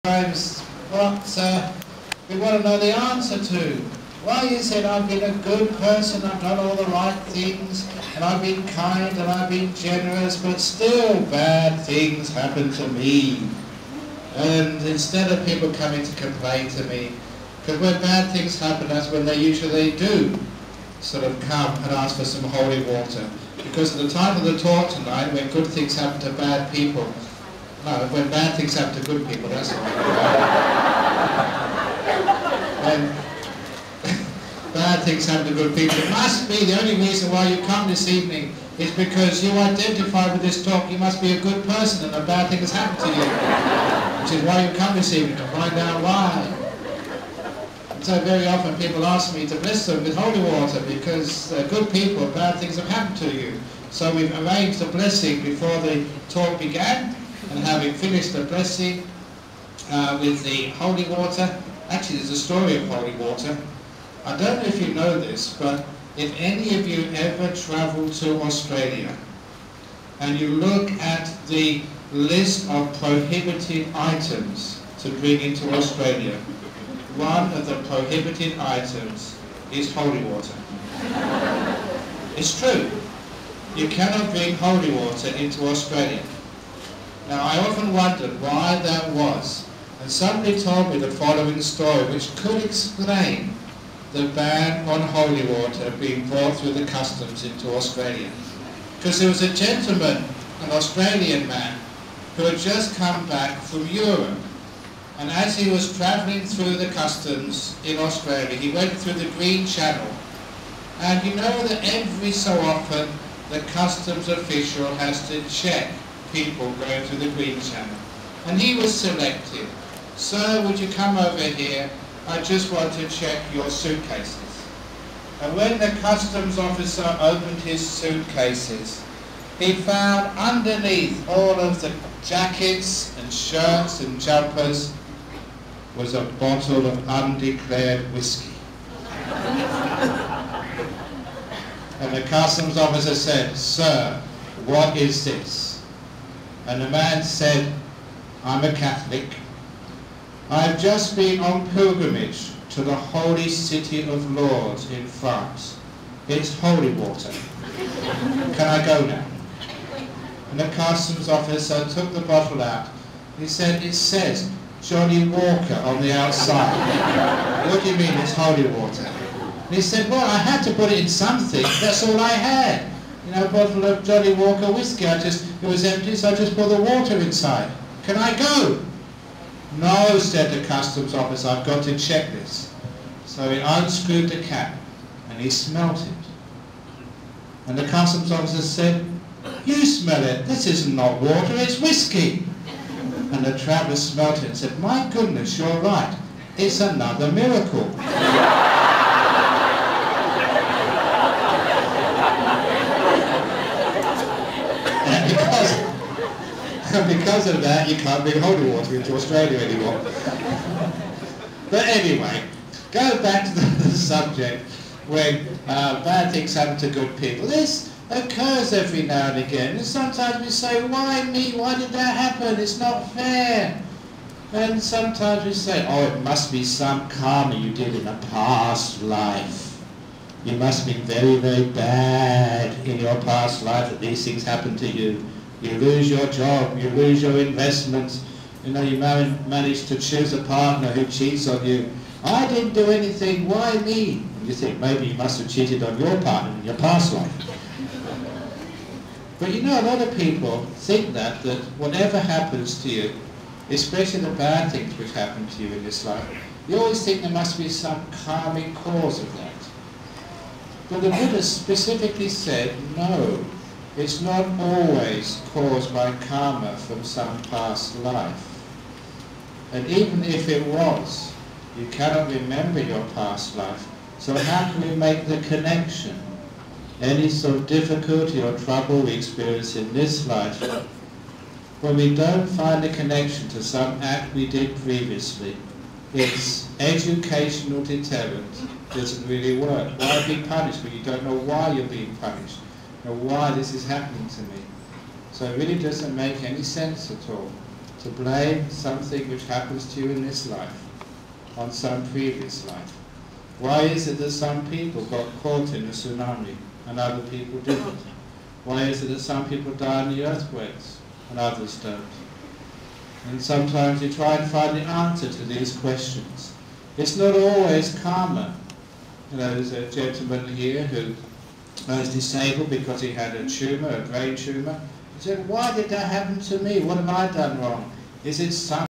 Sometimes what we want to know the answer to. Why is it I've been a good person, I've done all the right things, and I've been kind and I've been generous, but still bad things happen to me? And instead of people coming to complain to me, because when bad things happen, that's when they usually do sort of come and ask for some holy water. Because at the time of the talk tonight, when good things happen to bad people, no, when bad things happen to good people, that's not when bad things happen to good people, it must be the only reason why you come this evening is because you identify with this talk. You must be a good person and a bad thing has happened to you, which is why you come this evening, to find out why. And so very often people ask me to bless them with holy water because good people, bad things have happened to you. So we've arranged a blessing before the talk began, and having finished the blessing with the holy water, actually there's a story of holy water. I don't know if you know this, but if any of you ever travel to Australia and you look at the list of prohibited items to bring into Australia, one of the prohibited items is holy water. It's true. You cannot bring holy water into Australia. Now, I often wondered why that was, and somebody told me the following story which could explain the ban on holy water being brought through the customs into Australia. Because there was a gentleman, an Australian man, who had just come back from Europe, and as he was travelling through the customs in Australia, he went through the Green Channel, and you know that every so often the customs official has to check people going through the Green Channel. And he was selected. Sir, would you come over here? I just want to check your suitcases. And when the customs officer opened his suitcases, he found underneath all of the jackets and shirts and jumpers was a bottle of undeclared whiskey. And the customs officer said, "Sir, what is this?" And the man said, "I'm a Catholic. I've just been on pilgrimage to the holy city of Lourdes in France. It's holy water. Can I go now?" And the customs officer took the bottle out. He said, "It says Johnny Walker on the outside." "What do you mean it's holy water?" And he said, "Well, I had to put it in something. That's all I had. You know, a bottle of Johnny Walker whiskey. It was empty, so I just put the water inside. Can I go?" "No," said the customs officer, "I've got to check this." So he unscrewed the cap and he smelt it. And the customs officer said, "You smell it. This is not water, it's whiskey." And the traveller smelt it and said, "My goodness, you're right. It's another miracle." And because of that, you can't bring holy water into Australia anymore. But anyway, go back to the subject when bad things happen to good people. This occurs every now and again, and sometimes we say, "Why me? Why did that happen? It's not fair." And sometimes we say, "Oh, it must be some karma you did in a past life. You must have been very, very bad in your past life that these things happen to you. You lose your job, you lose your investments, you know, you manage to choose a partner who cheats on you. I didn't do anything, why me?" And you think maybe you must have cheated on your partner in your past life. But you know, a lot of people think that whatever happens to you, especially the bad things which happen to you in this life, you always think there must be some karmic cause of that. But the Buddha specifically said, no, it's not always caused by karma from some past life. And even if it was, you cannot remember your past life. So how can we make the connection? Any sort of difficulty or trouble we experience in this life, when we don't find a connection to some act we did previously, its educational deterrent doesn't really work. Why be punished when you don't know why you're being punished, or why this is happening to me? So it really doesn't make any sense at all. to blame something which happens to you in this life on some previous life. Why is it that some people got caught in the tsunami and other people didn't? Why is it that some people die in the earthquakes and others don't? And sometimes you try and find the answer to these questions. It's not always karma. You know, there's a gentleman here who was disabled because he had a tumour, a brain tumour. He said, why did that happen to me? What have I done wrong? Is it some